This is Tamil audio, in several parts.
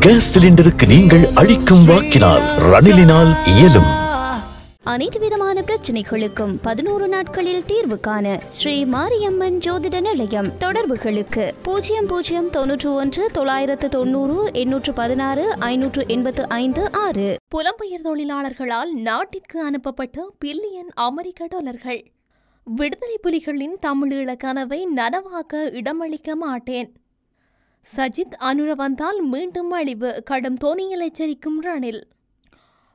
கேஸ் சிலிண்டருக்கு நீங்கள் அளிக்கும் வாக்கினால் ரணிலினால் இயலும். அனைத்து விதமான பிரச்சனைகளுக்கும் 11 நாட்களில் தீர்வு காண ஸ்ரீ மாரியம்மன் ஜோதிட நிலையம். தொடர்புகளுக்கு 0091 990 816 585 6. புலம்பெயர் தொழிலாளர்களால் நாட்டிற்கு அனுப்பப்பட்ட பில்லியன் அமெரிக்க டாலர்கள். விடுதலை புலிகளின் தமிழீழ கனவை நனவாக்க இடமளிக்க மாட்டேன். சஜித் அனுர வந்தால் மீண்டும் அழிவு, கடும் தோணியில் எச்சரிக்கும் ரணில்.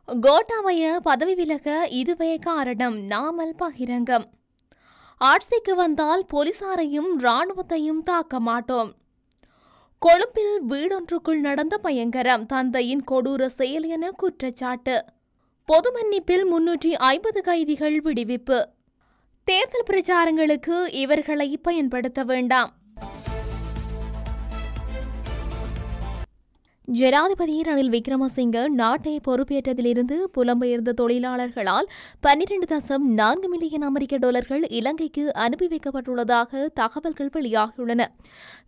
கோட்டாபய பதவி விலக இதுவே காரணம், நாமல் பகிரங்கம். ஆட்சிக்கு வந்தால் போலீசாரையும் இராணுவத்தையும் தாக்க மாட்டோம். கொழும்பில் வீடொன்றுக்குள் நடந்த பயங்கரம், தந்தையின் கொடூர செயல் என குற்றச்சாட்டு. பொது மன்னிப்பில் 350 கைதிகள் விடுவிப்பு. தேர்தல் பிரச்சாரங்களுக்கு இவர்களை பயன்படுத்த வேண்டாம். ஜனாதிபதி ரணில் விக்ரமசிங்க நாட்டை பொறுப்பேற்றதிலிருந்து புலம்பெயர்ந்த தொழிலாளர்களால் 12.4 மில்லியன் அமெரிக்க டாலர்கள் இலங்கைக்கு அனுப்பி வைக்கப்பட்டுள்ளதாக தகவல்கள் வெளியாகியுள்ளன.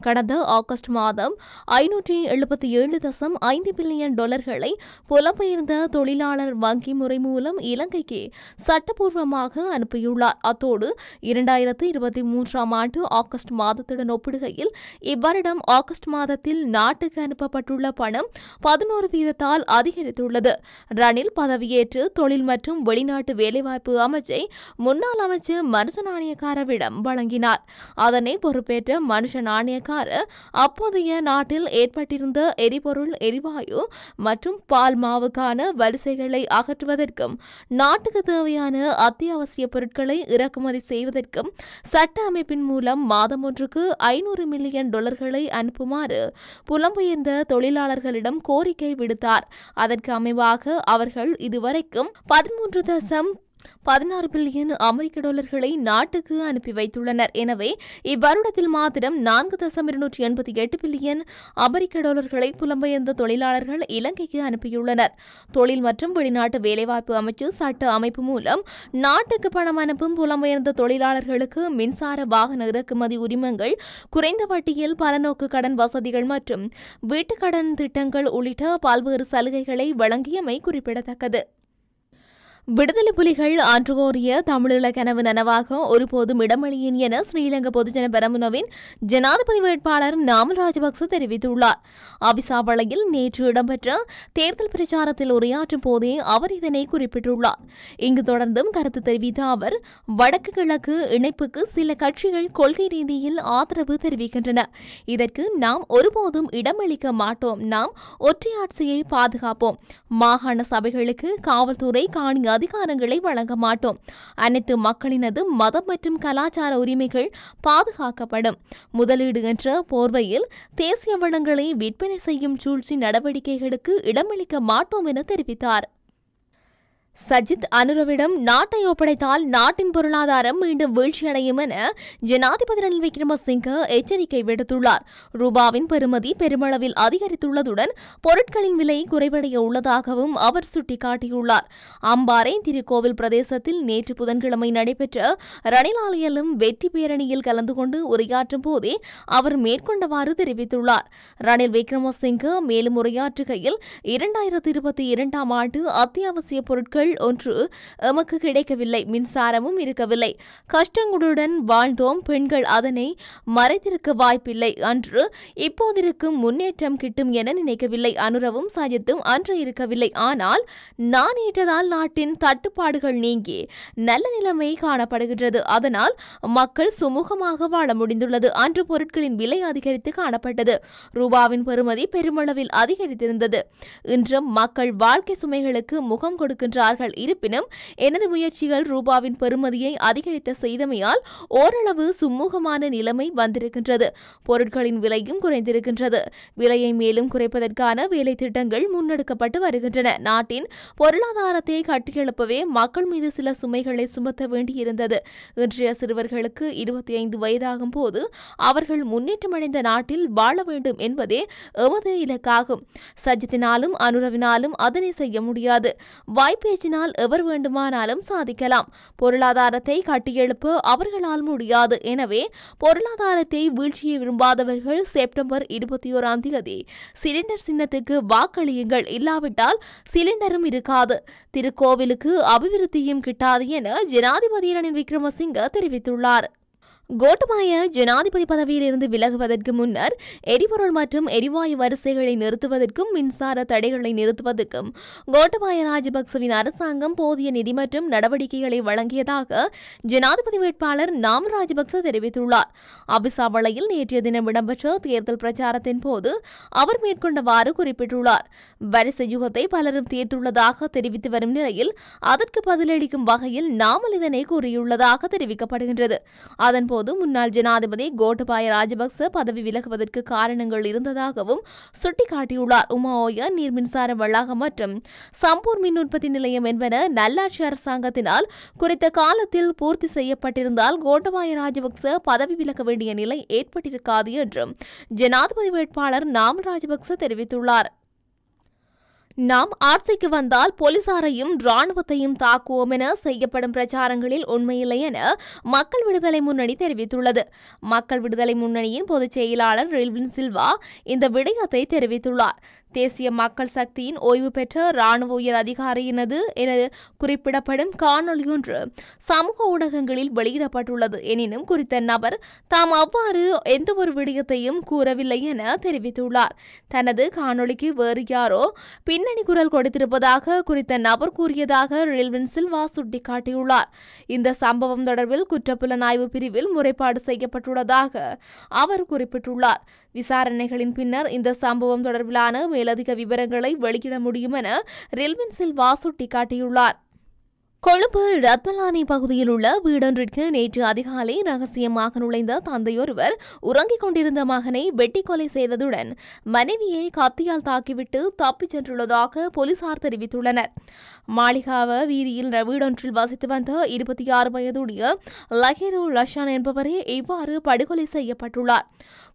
கடந்த ஆகஸ்ட் மாதம் 577.5 பில்லியன் டாலர்களை புலம்பெயர்ந்த தொழிலாளர் வங்கி முறை மூலம் இலங்கைக்கு சட்டப்பூர்வமாக அனுப்பியுள்ளார். அத்தோடு 2023ஆம் ஆண்டு ஆகஸ்ட் மாதத்துடன் ஒப்பிடுகையில் இவ்வருடம் ஆகஸ்ட் மாதத்தில் நாட்டுக்கு அனுப்பப்பட்டுள்ள 11% அதிகரித்துள்ளது. ரணில் பதவியேற்று தொழில் மற்றும் வெளிநாட்டு வேலைவாய்ப்பு அமைச்சை முன்னாள் அமைச்சர் மனுஷ நாணயக்காரவிடம் வழங்கினார். அதனை பொறுப்பேற்ற மனுஷ நாணயக்கார அப்போதைய நாட்டில் ஏற்பட்டிருந்த எரிபொருள், எரிவாயு மற்றும் பால் மாவுக்கான வரிசைகளை அகற்றுவதற்கும் நாட்டுக்கு தேவையான அத்தியாவசிய பொருட்களை இறக்குமதி செய்வதற்கும் சட்ட அமைப்பின் மூலம் மாதம் ஒன்றுக்கு 500 மில்லியன் டாலர்களை அனுப்புமாறு புலம்பெயர்ந்த தொழிலாளர்களிடம் கோரிக்கை விடுத்தார். அதற்கு அமைவாக அவர்கள் இதுவரைக்கும் 13.16 பில்லியன் அமெரிக்க டாலர்களை நாட்டுக்கு அனுப்பி வைத்துள்ளனர். எனவே இவ்வருடத்தில் மாத்திரம் 4.288 பில்லியன் அமெரிக்க டாலர்களை புலம்பெயர்ந்த தொழிலாளர்கள் இலங்கைக்கு அனுப்பியுள்ளனர். தொழில் மற்றும் வெளிநாட்டு வேலைவாய்ப்பு அமைச்சு சட்ட அமைப்பு மூலம் நாட்டுக்கு பணம் அனுப்பும் புலம்பெயர்ந்த தொழிலாளர்களுக்கு மின்சார வாகன இறக்குமதி உரிமங்கள், குறைந்த வட்டியில் பலநோக்கு கடன் வசதிகள் மற்றும் வீட்டுக்கடன் திட்டங்கள் உள்ளிட்ட பல்வேறு சலுகைகளை வழங்கியமை குறிப்பிடத்தக்கது. விடுதலை புலிகள் அன்று கோரிய தமிழீழ கனவு நனவாக ஒருபோதும் இடமளியேன் என ஸ்ரீலங்கா பொதுஜன பெரமுனவின் ஜனாதிபதி வேட்பாளர் நாமல் ராஜபக்ச தெரிவித்துள்ளார். அவிசாவளையில் நேற்று இடம்பெற்ற தேர்தல் பிரச்சாரத்தில் உரையாற்றும் போதே அவர் இதனை குறிப்பிட்டுள்ளார். இங்கு தொடர்ந்தும் கருத்து தெரிவித்த அவர், வடக்கு கிழக்கு இணைப்புக்கு சில கட்சிகள் கொள்கை ரீதியில் ஆதரவு தெரிவிக்கின்றன. இதற்கு நாம் ஒருபோதும் இடமளிக்க மாட்டோம். நாம் ஒற்றையாட்சியை பாதுகாப்போம். மாகாண சபைகளுக்கு காவல்துறை காணி அதிகாரங்களை வழங்க மாட்டோம். அனைத்து மக்களினது மதம் மற்றும் கலாச்சார உரிமைகள் பாதுகாக்கப்படும். முதலீடு என்ற போர்வையில் தேசிய வளங்களை விற்பனை செய்யும் சூழ்ச்சி நடவடிக்கைகளுக்கு இடமளிக்க மாட்டோம் என தெரிவித்தார். சஜித் அனுரவிடம் நாட்டை ஒப்படைத்தால் நாட்டின் பொருளாதாரம் மீண்டும் வீழ்ச்சியடையும் என ஜனாதிபதி ரணில் விக்ரமசிங்க எச்சரிக்கை விடுத்துள்ளார். ரூபாவின் பெறுமதி பெருமளவில் அதிகரித்துள்ளதுடன் பொருட்களின் விலை குறைவடைய உள்ளதாகவும் அவர் சுட்டிக்காட்டியுள்ளார். அம்பாறை திருக்கோவில் பிரதேசத்தில் நேற்று புதன்கிழமை நடைபெற்ற ரணில் ஆலயம் வெற்றி பேரணியில் கலந்து கொண்டு உரையாற்றும் போதே அவர் மேற்கொண்டவாறு தெரிவித்துள்ளார். ரணில் விக்ரமசிங்க மேலும் உரையாற்றுகையில், 2022ஆம் ஆண்டு அத்தியாவசிய பொருட்கள் ஒன்று எமக்கு கிடைக்கவில்லை, மின்சாரமும் இருக்கவில்லை, கஷ்டங்களுடன் வாழ்ந்தோம், பெண்கள் அதனை மறைத்திருக்க வாய்ப்பில்லை, அன்று இப்போதிருக்கும் முன்னேற்றம் கிட்டும் என நினைக்கவில்லை. அனுரவும் சஜித்தும் அன்று இருக்கவில்லை. ஆனால் நான் ஏற்றதால் நாட்டின் தட்டுப்பாடுகள் நீங்கி நல்ல நிலைமை காணப்படுகின்றது. அதனால் மக்கள் சுமூகமாக வாழ முடிந்துள்ளது. அன்று பொருட்களின் விலை அதிகரித்து காணப்பட்டது. ரூபாவின் பெறுமதி பெருமளவில் அதிகரித்திருந்தது. இன்றும் மக்கள் வாழ்க்கை சுமைகளுக்கு முகம் கொடுக்கின்றார்கள். இருப்பினும் எனது முயற்சிகள் ரூபாவின் பெறுமதியை அதிகரித்த செய்தமையால் ஓரளவு சுமூகமான நிலைமை வந்திருக்கின்றது. பொருட்களின் விலையும் குறைந்திருக்கின்றது. விலையை மேலும் குறைப்பதற்கான வேலை திட்டங்கள் முன்னெடுக்கப்பட்டு வருகின்றன. நாட்டின் பொருளாதாரத்தை கட்டியெழுப்பவே மக்கள் மீது சில சுமைகளை சுமத்த வேண்டியிருந்தது. இன்றைய சிறுவர்களுக்கு 25 வயதாகும் போது அவர்கள் முன்னேற்றமடைந்த நாட்டில் வாழ வேண்டும் என்பதே எமது இலக்காகும். சஜித்தினாலும் அனுரவினாலும் அதனை செய்ய முடியாது. வாய்ப்பேச்சு பேச்சினால் எவர் வேண்டுமானாலும் சாதிக்கலாம். பொருளாதாரத்தை கட்டியெழுப்ப அவர்களால் முடியாது. எனவே பொருளாதாரத்தை வீழ்ச்சியை விரும்பாதவர்கள் செப்டம்பர் 21ஆம் தேதி சிலிண்டர் சின்னத்துக்கு வாக்களியுங்கள். இல்லாவிட்டால் சிலிண்டரும் இருக்காது, திருக்கோவிலுக்கு அபிவிருத்தியும் கிட்டாது என ஜனாதிபதி ரணில் விக்ரமசிங்க தெரிவித்துள்ளார். கோட்டபாய ஜனாதிபதி பதவியிலிருந்து விலகுவதற்கு முன்னர் எரிபொருள் மற்றும் எரிவாயு வரிசைகளை நிறுத்துவதற்கும் மின்சார தடைகளை நிறுத்துவதற்கும் கோட்டபாய ராஜபக்சவின் அரசாங்கம் போதிய நிதி மற்றும் நடவடிக்கைகளை வழங்கியதாக ஜனாதிபதி வேட்பாளர் நாமல் ராஜபக்ச தெரிவித்துள்ளார். அபிசாவளையில் நேற்றைய தினம் இடம்பெற்ற தேர்தல் பிரச்சாரத்தின் போது அவர் மேற்கொண்டவாறு குறிப்பிட்டுள்ளார். வரிசை யுகத்தை பலரும் தீர்த்துள்ளதாக தெரிவித்து வரும் நிலையில் அதற்கு பதிலளிக்கும் வகையில் நாமல் இதனை கூறியுள்ளதாக தெரிவிக்கப்படுகின்றது. அதன்போது முன்னாள் ஜனாதிபதி கோட்டபாய ராஜபக்ச பதவி விலகுவதற்கு காரணங்கள் இருந்ததாகவும் சுட்டிக்காட்டியுள்ளார். உமாஓயா நீர் மின்சார வளாகம் மற்றும் சம்பூர் மின் உற்பத்தி நிலையம் என்பன நல்லாட்சி அரசாங்கத்தினால் குறித்த காலத்தில் பூர்த்தி செய்யப்பட்டிருந்தால் கோட்டபாய ராஜபக்ச பதவி விலக வேண்டிய நிலை ஏற்பட்டிருக்காது என்றும் ஜனாதிபதி வேட்பாளர் நாமல் ராஜபக்ச தெரிவித்துள்ளார். நாம் ஆட்சிக்கு வந்தால் போலீசாரையும் ராணுவத்தையும் தாக்குவோம் என செய்யப்படும் பிரச்சாரங்களில் உண்மையில்லை என மக்கள் விடுதலை முன்னணி தெரிவித்துள்ளது. மக்கள் விடுதலை முன்னணியின் பொதுச் செயலாளர் ரில்வின் சில்வா இந்த விடயத்தை தெரிவித்துள்ளார். தேசிய மக்கள் சக்தியின் ஓய்வு பெற்ற ராணுவ உயர் அதிகாரியினது என குறிப்பிடப்படும் காணொலியொன்று சமூக ஊடகங்களில் வெளியிடப்பட்டுள்ளது. எனினும் குறித்த நபர் தாம் அவ்வாறு எந்தவொரு விடயத்தையும் கூறவில்லை என தெரிவித்துள்ளார். தனது காணொலிக்கு வேறு யாரோ பின்னணி குரல் கொடுத்திருப்பதாக குறித்த நபர் கூறியதாக ரில்வின் சில்வா சுட்டிக்காட்டியுள்ளார். இந்த சம்பவம் தொடர்பில் குற்றப்புலனாய்வு பிரிவில் முறைப்பாடு செய்யப்பட்டுள்ளதாக அவர் குறிப்பிட்டுள்ளார். விசாரணைகளின் பின்னர் இந்த சம்பவம் தொடர்பிலான மேலதிக விவரங்களை வெளியிட முடியும் என ரில்வின் சில்வா சுட்டிக்காட்டியுள்ளார். கொழும்பு ரத்மலானி பகுதியில் உள்ள வீடொன்றிற்கு நேற்று அதிகாலை ரகசியமாக நுழைந்த தந்தையொருவர் உறங்கிக் கொண்டிருந்த மகனை வெட்டி கொலை செய்ததுடன் மனைவியை கத்தியால் தாக்கிவிட்டு தப்பிச் சென்றுள்ளதாக போலீசார் தெரிவித்துள்ளனர். மாளிகாவ வீதியில் வீடொன்றில் வசித்து வந்த 26 வயதுடைய லஹிரு லஷான் என்பவரே இவ்வாறு படுகொலை செய்யப்பட்டுள்ளார்.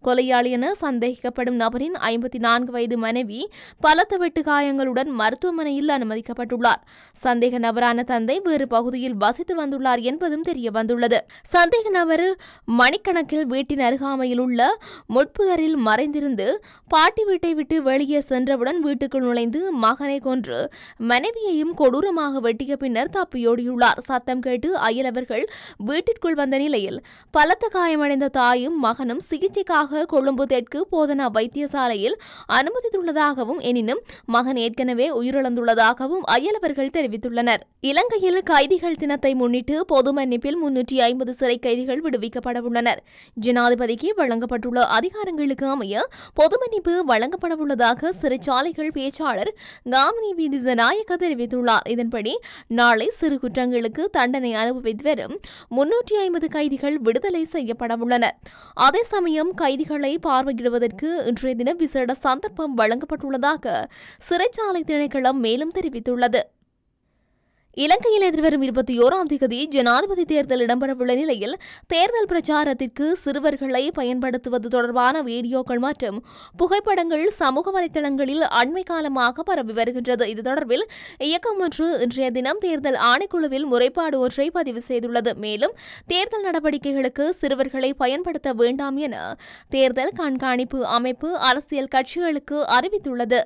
கொலையாளி என சந்தேகிக்கப்படும் நபரின் 54 வயது மனைவி பலத்த வெட்டு காயங்களுடன் மருத்துவமனையில் அனுமதிக்கப்பட்டுள்ளார். சந்தேக நபரான தந்தை வேறு பகுதியில் வசித்து வந்துள்ளார் என்பதும் தெரிய வந்துள்ளது. சந்தேக நபர் மணிக்கணக்கில் வீட்டின் அருகாமையில் உள்ள முட்புதரில் மறைந்திருந்து பாட்டி வீட்டை விட்டு வெளியே சென்றவுடன் வீட்டுக்குள் நுழைந்து மகனை கொன்று மனைவியையும் கொடூரமாக வெட்டிய பின்னர் தப்பியோடியுள்ளார். சத்தம் கேட்டு அயலவர்கள் வீட்டிற்குள் வந்த நிலையில் பலத்த காயமடைந்த தாயும் மகனும் சிகிச்சைக்காக கொழும்பு தெற்கு போதனா வைத்தியசாலையில் அனுமதித்துள்ளதாகவும் எனினும் மகன் ஏற்கனவே உயிரிழந்துள்ளதாகவும் அயலவர்கள் தெரிவித்துள்ளனர். இலங்கையில் கைதிகள் தினத்தை முன்னிட்டு பொது மன்னிப்பில் 350 சிறை கைதிகள் விடுவிக்கப்படவுள்ளனர். ஜனாதிபதிக்கு வழங்கப்பட்டுள்ள அதிகாரங்களுக்கு அமைய பொது மன்னிப்பு வழங்கப்படவுள்ளதாக சிறைச்சாலைகள் பேச்சாளர் காமினி விதிசநாயக்க தெரிவித்துள்ளார். இதன்படி நாளை சிறு குற்றங்களுக்கு தண்டனை அனுபவித்து வரும் 350 கைதிகள் விடுதலை செய்யப்படவுள்ளனர். அதே சமயம் கைதிகளை பார்வையிடுவதற்கு இன்றைய தினம் விசேட சந்தர்ப்பம் வழங்கப்பட்டுள்ளதாக சிறைச்சாலை திணைக்களம் மேலும் தெரிவித்துள்ளது. இலங்கையில் எதிர்வரும் 21ஆம் தேதி ஜனாதிபதி தேர்தல் இடம்பெறவுள்ள நிலையில் தேர்தல் பிரச்சாரத்திற்கு சிறுவர்களை பயன்படுத்துவது தொடர்பான வீடியோக்கள் மற்றும் புகைப்படங்கள் சமூக வலைதளங்களில் அண்மை காலமாக பரவி வருகின்றது. இது தொடர்பில் இயக்கம் ஒன்று இன்றைய தினம் தேர்தல் ஆணைக்குழுவில் முறைப்பாடு ஒன்றை பதிவு செய்துள்ளது. மேலும் தேர்தல் நடவடிக்கைகளுக்கு சிறுவர்களை பயன்படுத்த வேண்டாம் என தேர்தல் கண்காணிப்பு அமைப்பு அரசியல் கட்சிகளுக்கு அறிவித்துள்ளது.